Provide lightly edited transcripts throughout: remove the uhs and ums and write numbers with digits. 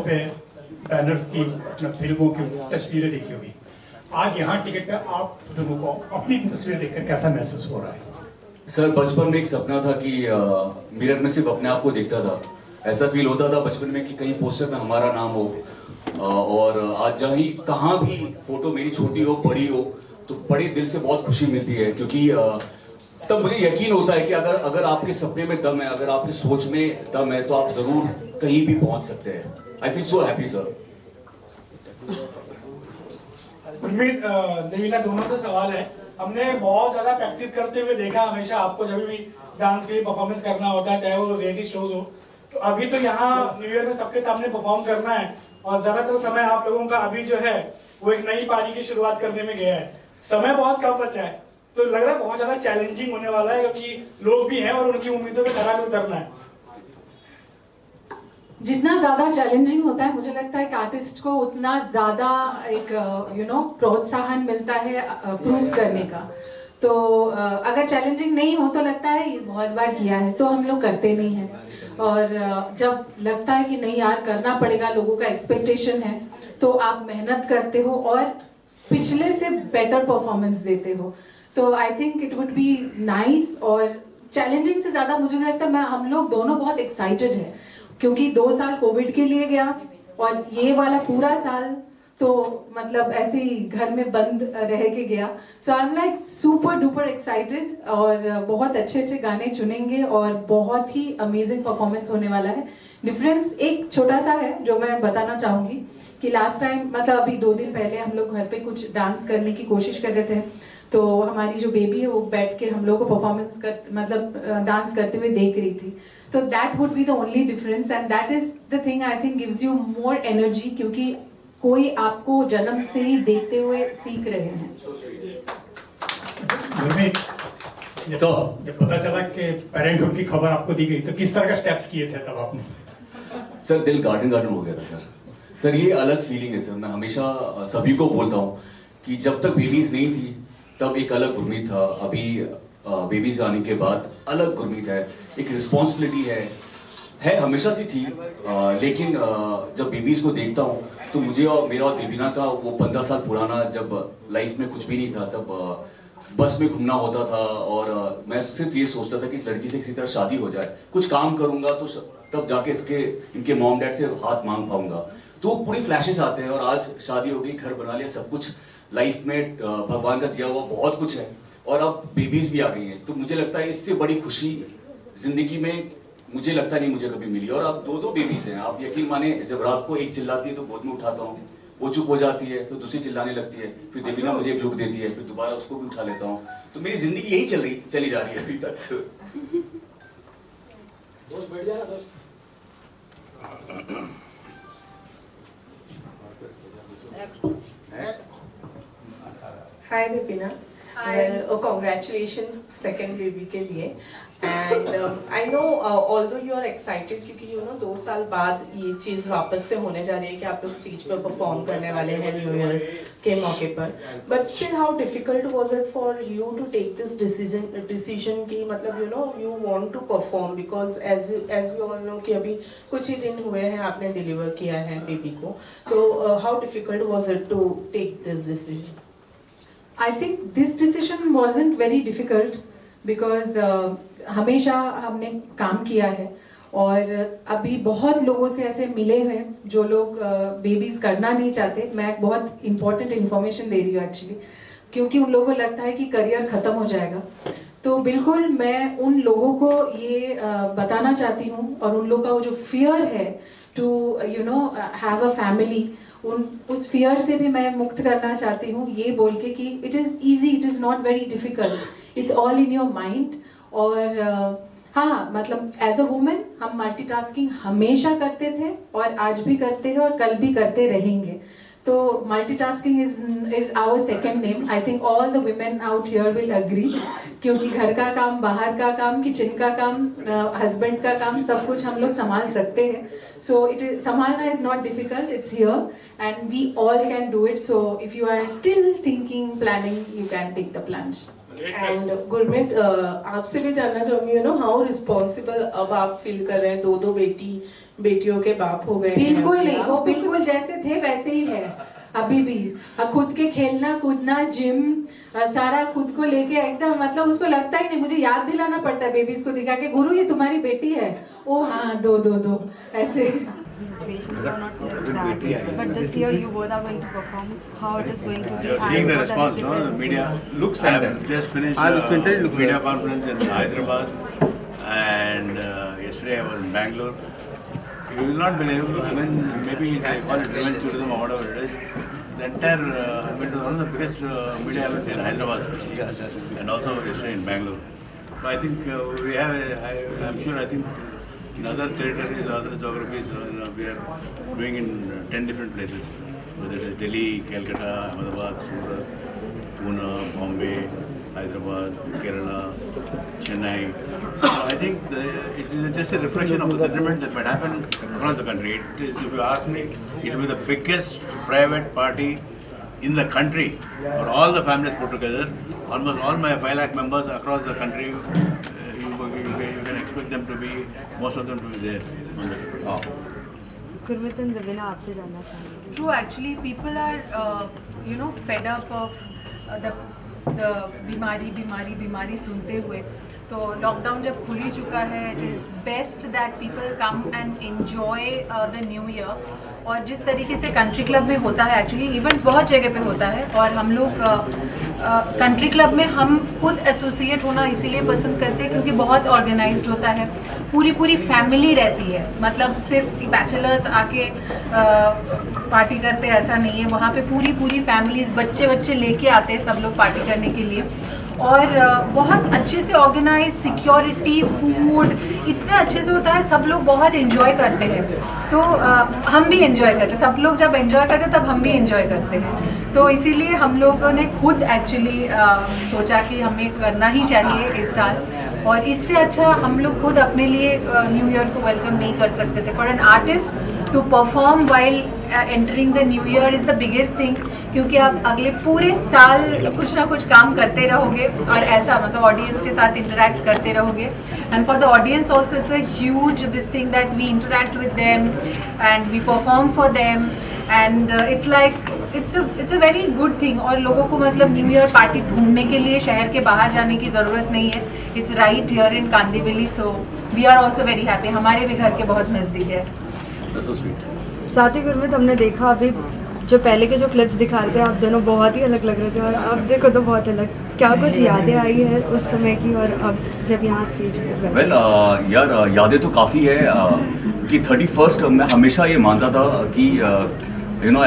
पे बैनर्स की, फिल्मों की तस्वीरें देखी होगी। आज यहाँ टिकट पे आप दोनों को अपनी तस्वीर देखकर कैसा महसूस हो रहा है? सर बचपन में एक सपना था कि मिरर में सिर्फ अपने आप को देखता था। ऐसा फील होता था बचपन में कि कहीं पोस्टर में हमारा नाम हो। और आज जहाँ ही कहाँ भी फोटो मेरी छोटी हो बड़ी हो तो बड़े दिल से बहुत खुशी मिलती है, क्योंकि तब मुझे यकीन होता है कि अगर आपके सपने में दम है, अगर आपकी सोच में दम है तो आप जरूर कहीं भी पहुंच सकते हैं। I feel so happy sir. Gurmeet, Devina, दोनों से सवाल है। हमने बहुत ज्यादा प्रैक्टिस करते हुए देखा हमेशा आपको, जब भी डांस के लिए परफॉर्मेंस करना होता है, चाहे वो रियलिटी शोज हो। तो अभी तो यहाँ न्यू ईयर में सबके सामने परफॉर्म करना है और ज्यादातर समय आप लोगों का अभी जो है वो एक नई पारी की शुरुआत करने में गया है। समय बहुत कम बचा है, तो लग रहा है बहुत ज्यादा चैलेंजिंग होने वाला है, क्योंकि लोग भी हैं और उनकी उम्मीदों पे खरा उतरना है। जितना ज़्यादा चैलेंजिंग होता है, मुझे लगता है कि आर्टिस्ट को उतना ज़्यादा एक प्रोत्साहन मिलता है प्रूव करने का। तो अगर चैलेंजिंग नहीं हो तो लगता है ये बहुत बार किया है, तो हम लोग करते नहीं हैं। और जब लगता है कि नहीं यार करना पड़ेगा, लोगों का एक्सपेक्टेशन है, तो आप मेहनत करते हो और पिछले से बेटर परफॉर्मेंस देते हो। तो I think it would be nice. और चैलेंजिंग से ज़्यादा मुझे लगता है हम लोग दोनों बहुत एक्साइटेड हैं, क्योंकि 2 साल कोविड के लिए गया और ये वाला पूरा साल तो मतलब ऐसे ही घर में बंद रह के गया। So I am like super duper excited और बहुत अच्छे अच्छे गाने चुनेंगे और बहुत ही अमेजिंग परफॉर्मेंस होने वाला है। डिफरेंस एक छोटा सा है जो मैं बताना चाहूँगी कि लास्ट टाइम मतलब अभी 2 दिन पहले हम लोग घर पे कुछ डांस करने की कोशिश कर रहे थे, तो हमारी जो बेबी है वो बैठ के हम लोग को परफॉर्मेंस कर मतलब डांस करते हुए देख रही थी। तो that would be the only difference and that is the thing I think gives you more energy, क्योंकि कोई आपको जन्म से ही देखते हुए सीख रहे हैं। जब पता चला कि पेरेंटहुड की खबर आपको दी गई तो किस तरह का स्टेप्स किए थे तब आपने? सर दिल गार्डन गार्डन हो गया था सर ये अलग फीलिंग है सर। मैं हमेशा सभी को बोलता हूँ कि जब तक बेबीज नहीं थी तब एक अलग गुरमीत था, अभी बेबीज आने के बाद अलग गुरमीत है। एक रिस्पॉन्सिबिलिटी है हमेशा से थी, लेकिन जब बेबीज को देखता हूँ तो मुझे और मेरा और देवीना का वो 15 साल पुराना जब लाइफ में कुछ भी नहीं था, तब बस में घूमना होता था और मैं सिर्फ ये सोचता था कि इस लड़की से किसी तरह शादी हो जाए, कुछ काम करूंगा तो तब जाके इनके मॉम डैड से हाथ मांग पाऊंगा। तो पूरे फ्लैशेस आते हैं और आज शादी हो गई, घर बना लिया, सब कुछ लाइफ में भगवान का दिया हुआ बहुत कुछ है और अब बेबीज भी आ गई हैं। तो मुझे लगता है इससे बड़ी खुशी जिंदगी में मुझे लगता नहीं मुझे कभी मिली। और अब 2 बेबीज हैं, आप यकीन माने, जब रात को एक चिल्लाती है तो गोद में उठाता हूँ, वो चुप हो जाती है, फिर दूसरी चिल्लाने लगती है, फिर देवीना मुझे एक लुक देती है, फिर दोबारा उसको भी उठा लेता हूँ। तो मेरी जिंदगी यही चली जा रही है अभी तक। Hi Deepina. Hi. Well, congratulations second baby के लिए. And I know although you are excited क्योंकि 2 साल बाद ये चीज़ वापस से होने जा रही है कि आप लोग स्टेज पर परफॉर्म करने वाले हैं न्यू ईयर के मौके पर, but still how difficult was it for you to take this decision कि मतलब you want to perform because as we all know कि अभी कुछ ही दिन हुए हैं आपने डिलीवर किया है बेबी को, तो how difficult was it to take this decision? I think this decision wasn't very difficult because हमेशा हमने काम किया है और अभी बहुत लोगों से ऐसे मिले हैं जो लोग बेबीज करना नहीं चाहते। मैं एक बहुत इंपॉर्टेंट इन्फॉर्मेशन दे रही हूँ एक्चुअली, क्योंकि उन लोगों को लगता है कि करियर ख़त्म हो जाएगा। तो बिल्कुल मैं उन लोगों को ये बताना चाहती हूँ और उन लोगों का वो जो फियर है टू हैव अ फैमिली, उस फियर से भी मैं मुक्त करना चाहती हूँ, ये बोल के कि it is easy, it is not very difficult, it's all in your mind. और हाँ, मतलब एज अ वुमेन हम मल्टीटास्किंग हमेशा करते थे और आज भी करते हैं और कल भी करते रहेंगे। तो multitasking is our second name. I think all the women out here will agree, क्योंकि घर का काम, बाहर का काम, किचन का काम, हस्बैंड का काम, सब कुछ हम लोग संभाल सकते हैं। सो इट इज संभालना is not difficult, it's here and we all can do it. So if you are still thinking, planning, you can take the plunge. And Gurmeet, आपसे भी जानना चाहूंगी हाउ रिस्पॉन्सिबल अब आप फील कर रहे हैं, 2 बेटी बेटियों के बाप हो गए हैं बिल्कुल अभी नहीं, आप। वो बिल्कुल जैसे थे वैसे ही है अभी भी। खुद के खेलना कूदना, जिम, सारा खुद को लेके एकदम, मतलब उसको लगता ही नहीं, मुझे याद दिलाना पड़ता है बेबीज को दिखा के, गुरु ये तुम्हारी बेटी है, ओ हाँ दो ऐसे। Situations are not like that. But this year you both are going to perform. How it is going to be? You're seeing the and what are response, no? The media Looks I have like that. just finished media conference in Hyderabad, and yesterday I was in Bangalore. You will not believe. I mean, maybe they call it revenge tourism or whatever it is. The entire I went to one of the biggest media events in Hyderabad, especially, and also yesterday in Bangalore. So I think we have. I'm sure. I think in other territories, other geographies, we are doing in 10 different places, whether it is Delhi, Calcutta, Ahmedabad, Surat, Pune, Bombay, Hyderabad, Kerala, Chennai. So I think it is just a reflection of the sentiments that might happen across the country. It is, if you ask me, it will be the biggest private party in the country for all the families put together. Almost all my 5 lakh members across the country. You can expect them to be, most of them to be there. Gurmeet and Davina, आपसे जानना चाहेंगे. True, actually, people are, fed up of the बीमारी सुनते हुए. तो lockdown जब खुल ही चुका है, it is best that people come and enjoy the new year. और जिस तरीके से कंट्री क्लब में होता है, एक्चुअली इवेंट्स बहुत जगह पे होता है, और हम लोग कंट्री क्लब में हम खुद एसोसिएट होना इसीलिए पसंद करते हैं क्योंकि बहुत ऑर्गेनाइज्ड होता है, पूरी फैमिली रहती है, मतलब सिर्फ बैचलर्स आके पार्टी करते हैं ऐसा नहीं है, वहाँ पे पूरी फैमिलीज बच्चे लेके आते हैं सब लोग पार्टी करने के लिए. और बहुत अच्छे से ऑर्गेनाइज, सिक्योरिटी, फूड इतने अच्छे से होता है, सब लोग बहुत एंजॉय करते हैं. तो हम भी एंजॉय करते हैं, सब लोग जब एंजॉय करते हैं तब हम भी एंजॉय करते हैं. तो इसीलिए हम लोगों ने खुद एक्चुअली सोचा कि हमें करना ही चाहिए इस साल, और इससे अच्छा हम लोग खुद अपने लिए न्यू ईयर को वेलकम नहीं कर सकते थे. For an artist to perform while entering the new year is the biggest thing, क्योंकि आप अगले पूरे साल कुछ ना कुछ काम करते रहोगे और ऐसा, मतलब ऑडियंस के साथ इंटरेक्ट करते रहोगे. And for the audience also it's a huge this thing that we interact with them and we perform for them, and it's like it's a very good thing. और लोगों को मतलब न्यू ईयर पार्टी ढूंढने के लिए शहर के बाहर जाने की ज़रूरत नहीं है. It's right here in Kandivali, so we are also very happy. हमारे भी घर के बहुत नज़दीक है. साथ ही गुरमीत, हमने देखा अभी जो पहले के जो क्लिप्स दिखा रहे थे, आप दोनों बहुत ही अलग लग रहे थे, और अब देखो तो बहुत अलग. क्या कुछ यादें आई है उस समय की और अब जब यहाँ स्टेज पे? वेल यार, यादें तो काफ़ी है, क्योंकि 31st मैं हमेशा ये मानता था कि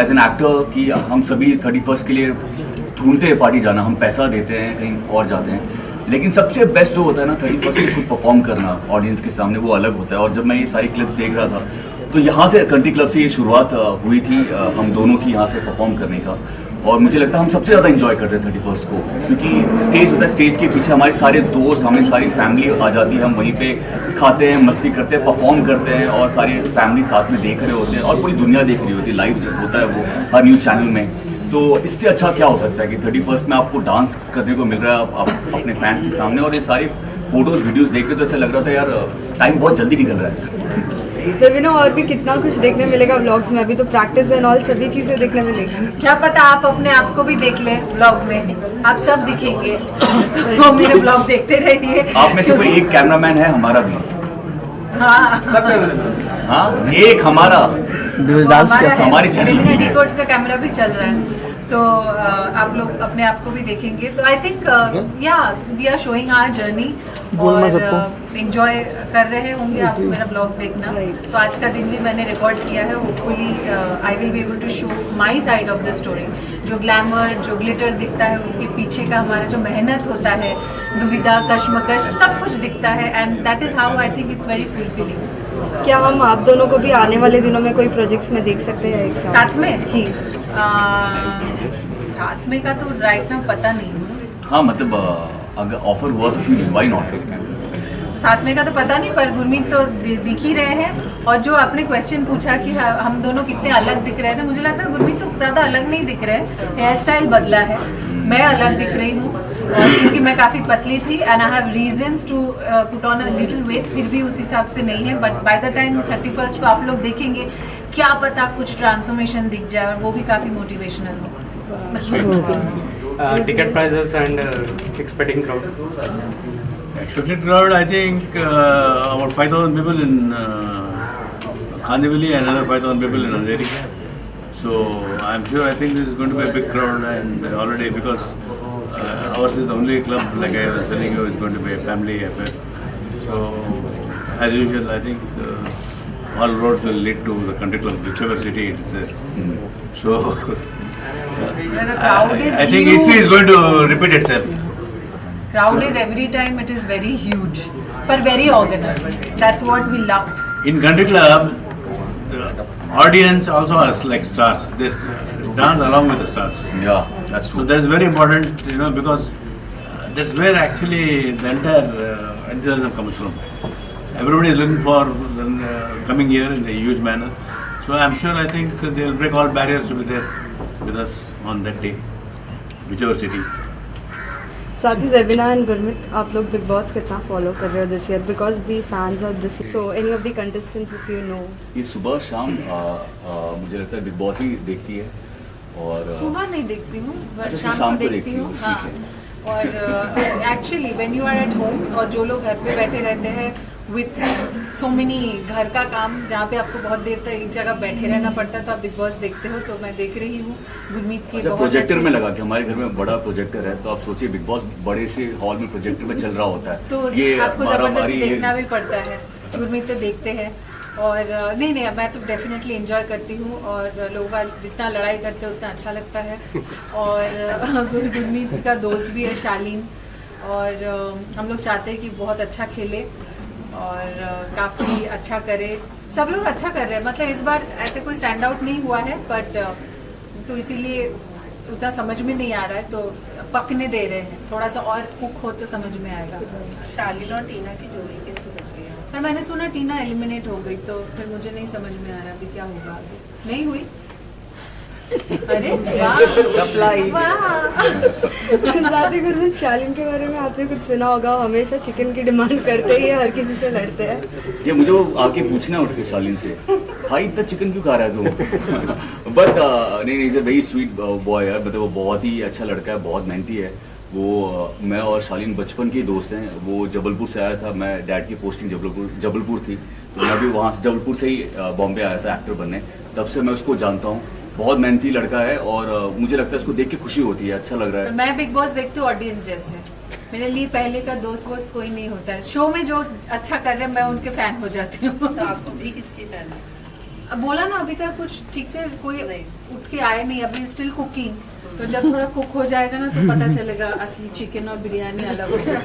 एज एन एक्टर कि हम सभी 31st के लिए ढूंढते हैं पार्टी जाना, हम पैसा देते हैं कहीं और जाते हैं, लेकिन सबसे बेस्ट जो होता है ना 31st में खुद परफॉर्म करना ऑडियंस के सामने, वो अलग होता है. और जब मैं ये सारी क्लिप्स देख रहा था तो यहाँ से कंट्री क्लब से ये शुरुआत हुई थी हम दोनों की यहाँ से परफॉर्म करने का. और मुझे लगता है हम सबसे ज़्यादा इंजॉय करते हैं 31st को, क्योंकि स्टेज होता है, स्टेज के पीछे हमारे सारे दोस्त, हमारी सारी फैमिली आ जाती है, हम वहीं पे खाते हैं, मस्ती करते हैं, परफॉर्म करते हैं, और सारी फैमिली साथ में देख रहे होते हैं, और पूरी दुनिया देख रही होती है, लाइव होता है वो हर न्यूज़ चैनल में. तो इससे अच्छा क्या हो सकता है कि 31st में आपको डांस करने को मिल रहा है आप अपने फैंस के सामने. और ये सारी फोटोज़ वीडियोज़ देख के तो ऐसा लग रहा था यार टाइम बहुत जल्दी निकल रहा है. देविना, और भी कितना कुछ देखने मिलेगा व्लॉग्स में. अभी तो प्रैक्टिस एंड ऑल सभी चीज़ें देखने मिलेगी. क्या पता आप अपने आप को भी देख ले ब्लॉग में, आप सब दिखेंगे. तो मेरे ब्लॉग देखते रहिए. आप में से कोई एक कैमरामैन है हमारा भी? हाँ, एक हमारा हमारी चैनल की डिकोड्स का कैमरा भी चल रहा है, तो आप लोग अपने आप को भी देखेंगे. तो I think yeah we are showing our journey, और एंजॉय कर रहे होंगे आप मेरा ब्लॉग देखना. तो आज का दिन भी मैंने रिकॉर्ड किया है. Hopefully I will be able to show my side of the story. जो ग्लैमर, जो ग्लिटर दिखता है, उसके पीछे का हमारा जो मेहनत होता है, दुविधा, कश्मकश, सब कुछ दिखता है, and that is how I think it's very fulfilling. क्या हम आप दोनों को भी आने वाले दिनों में कोई प्रोजेक्ट्स में देख सकते हैं एक साथ में? जी, साथ में का तो राइट ना पता नहीं. हाँ, मतलब अगर ऑफर हुआ तो क्यों, व्हाई नॉट. साथ में का तो पता नहीं, पर गुरमीत तो दिख ही रहे हैं. और जो आपने क्वेश्चन पूछा कि हम दोनों कितने अलग दिख रहे थे, मुझे लगता है गुरमीत तो ज़्यादा अलग नहीं दिख रहे. हेयर स्टाइल बदला है, मैं अलग दिख रही हूँ, और क्योंकि मैं काफ़ी पतली थी and I have reasons to put on a little weight, फिर भी उस हिसाब से नहीं है, but by the time 31st को आप लोग देखेंगे, क्या पता कुछ ट्रांसफॉर्मेशन दिख जाए, और वो भी काफ़ी मोटिवेशनल हो। Ticket prices and expecting crowd. Expected crowd, I think about 5,000 people in Kandivali and another 5,000 people in Andheri. So I'm sure, I think this is going to be a big crowd, and already because ours is the only club, like I was telling you, is going to be a family affair. So as usual, I think all roads will lead to the country club, whichever city it is there. So The crowd is I think huge. history is going to repeat itself. Crowd is every time it is very huge, but very organized. That's what we love. In country club, the audience also is like stars. They dance along with the stars. Yeah, that's So true. that's very important, because that's where actually the entire enthusiasm comes from. Everybody is looking for the coming year in a huge manner. So I'm sure, I think they'll break all barriers to be there with us on that day, whichever city. साथ ही रेबिना and Gurmeet, आप लोग big boss कितना follow कर रहे हो this year, because the fans of this, so any of the contestants if you know? ये सुबह शाम मुझे लगता है बिग बॉस ही देखती है, और सुबह नहीं देखती हूँ, अच्छा, शाम शाम को को देखती देखती हूँ। हूँ, हाँ, ठीक और actually when you are at home, और जो लोग घर पे बैठे रहते हैं विथ सो मेनी घर का काम, जहाँ पे आपको बहुत देर तक एक जगह बैठे रहना पड़ता है, तो आप बिग बॉस देखते हो। तो मैं देख रही हूँ गुरमीत की अच्छा, बहुत प्रोजेक्टर अच्छी- में लगा कि हमारे घर में बड़ा प्रोजेक्टर है, तो आप सोचिए बिग बॉस बड़े से हॉल में प्रोजेक्टर में चल रहा होता है, तो ये आपको मारामारी जबरदस्ती ये देखना भी पड़ता है। गुरमीत तो देखते हैं, और नहीं मैं तो डेफिनेटली एंजॉय करती हूँ, और लोगों का जितना लड़ाई करते हैं उतना अच्छा लगता है। और गुरमीत का दोस्त भी है शालीन, और हम लोग चाहते हैं कि बहुत अच्छा खेले और काफ़ी अच्छा करे। सब लोग अच्छा कर रहे हैं, मतलब इस बार ऐसे कोई स्टैंड आउट नहीं हुआ है, बट तो इसीलिए उतना समझ में नहीं आ रहा है, तो पकने दे रहे हैं, थोड़ा सा और कुक हो तो समझ में आएगा। शालीन और टीना की जोड़ी कैसी लगती है? पर मैंने सुना टीना एलिमिनेट हो गई, तो फिर मुझे नहीं समझ में आ रहा अभी क्या होगा आगे। नहीं हुई? अरे वाह, साथ ही गुरमीत, शालीन के बारे में आपने कुछ सुना होगा, वो हमेशा चिकन की डिमांड करते ही हर किसी से लड़ते हैं। ये मुझे वो आके पूछना है उससे, शालीन से, भाई इतना चिकन क्यों खा रहा है तुम? बट नहीं, is a very sweet boy यार, मतलब वो बहुत ही अच्छा लड़का है, बहुत मेहनती है वो। मैं और शालीन बचपन के दोस्त हैं। वो जबलपुर से आया था, मैं डैड की पोस्टिंग जबलपुर थी, तो मैं भी वहाँ से जबलपुर से ही बॉम्बे आया था एक्टर बनने, तब से मैं उसको जानता हूँ। बहुत मेहनती लड़का है, और मुझे लगता है उसको देख के खुशी होती है, अच्छा लग रहा है। मैं बिग बॉस देखती हूँ ऑडियंस जैसे, मेरे लिए पहले का दोस्त वोस्त कोई नहीं होता है। शो में जो अच्छा कर रहे हैं मैं उनके फैन हो जाती हूँ। तो आपको भी किसकी फैन है? अब बोला ना, अभी तक कुछ ठीक से कोई उठ के आए नहीं, अभी स्टिल कुकिंग, तो जब थोड़ा कुक हो जाएगा ना तो पता चलेगा असली चिकन और बिरयानी अलग होगा।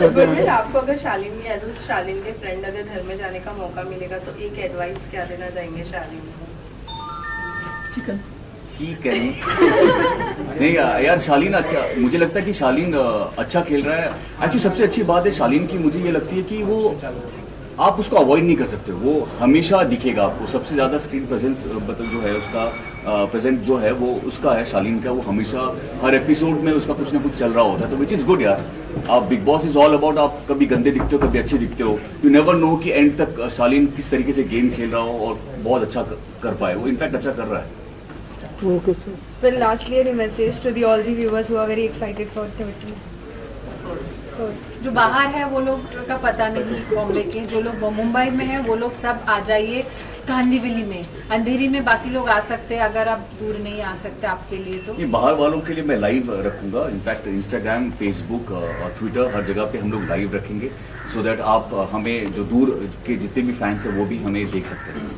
गुरमीत, आपको अगर शालीन की एज अ शालीन के फ्रेंड अगर घर में जाने का मौका मिलेगा, तो एक एडवाइस क्या देना चाहेंगे शालीन को? चिकन नहीं यार, शालीन अच्छा, मुझे लगता है कि शालीन अच्छा खेल रहा है। एक्चुअली सबसे अच्छी बात है शालीन की, मुझे ये लगती है कि वो, आप उसको अवॉइड नहीं कर सकते, वो हमेशा दिखेगा आपको। सबसे ज़्यादा स्क्रीन प्रेजेंस मतलब जो है उसका, प्रेजेंट जो है वो उसका है, शालीन का। वो हमेशा हर एपिसोड में उसका कुछ ना कुछ चल रहा होता है, तो विच इज़ गुड यार। आप big boss is all about, आप कभी गंदे दिखते हो, कभी अच्छे दिखते हो, यू नेवर नो कि एंड तक शालीन किस तरीके से गेम खेल रहा हो और बहुत अच्छा कर पाए। वो इनफैक्ट अच्छा कर रहा है। Well, lastly, any message to all the viewers who are very excited for 30 first? जो बाहर है वो लोग का पता नहीं, बॉम्बे के जो लोग मुंबई में हैं वो लोग सब आ जाइए कांदिवली में, अंधेरी में बाकी लोग आ सकते हैं, अगर आप दूर नहीं आ सकते आपके लिए तो। ये बाहर वालों के लिए मैं लाइव रखूंगा, इनफैक्ट इंस्टाग्राम, फेसबुक और ट्विटर, हर जगह पे हम लोग लाइव रखेंगे, सो दैट आप हमें, जो दूर के जितने भी फैंस हैं वो भी हमें देख सकते हैं।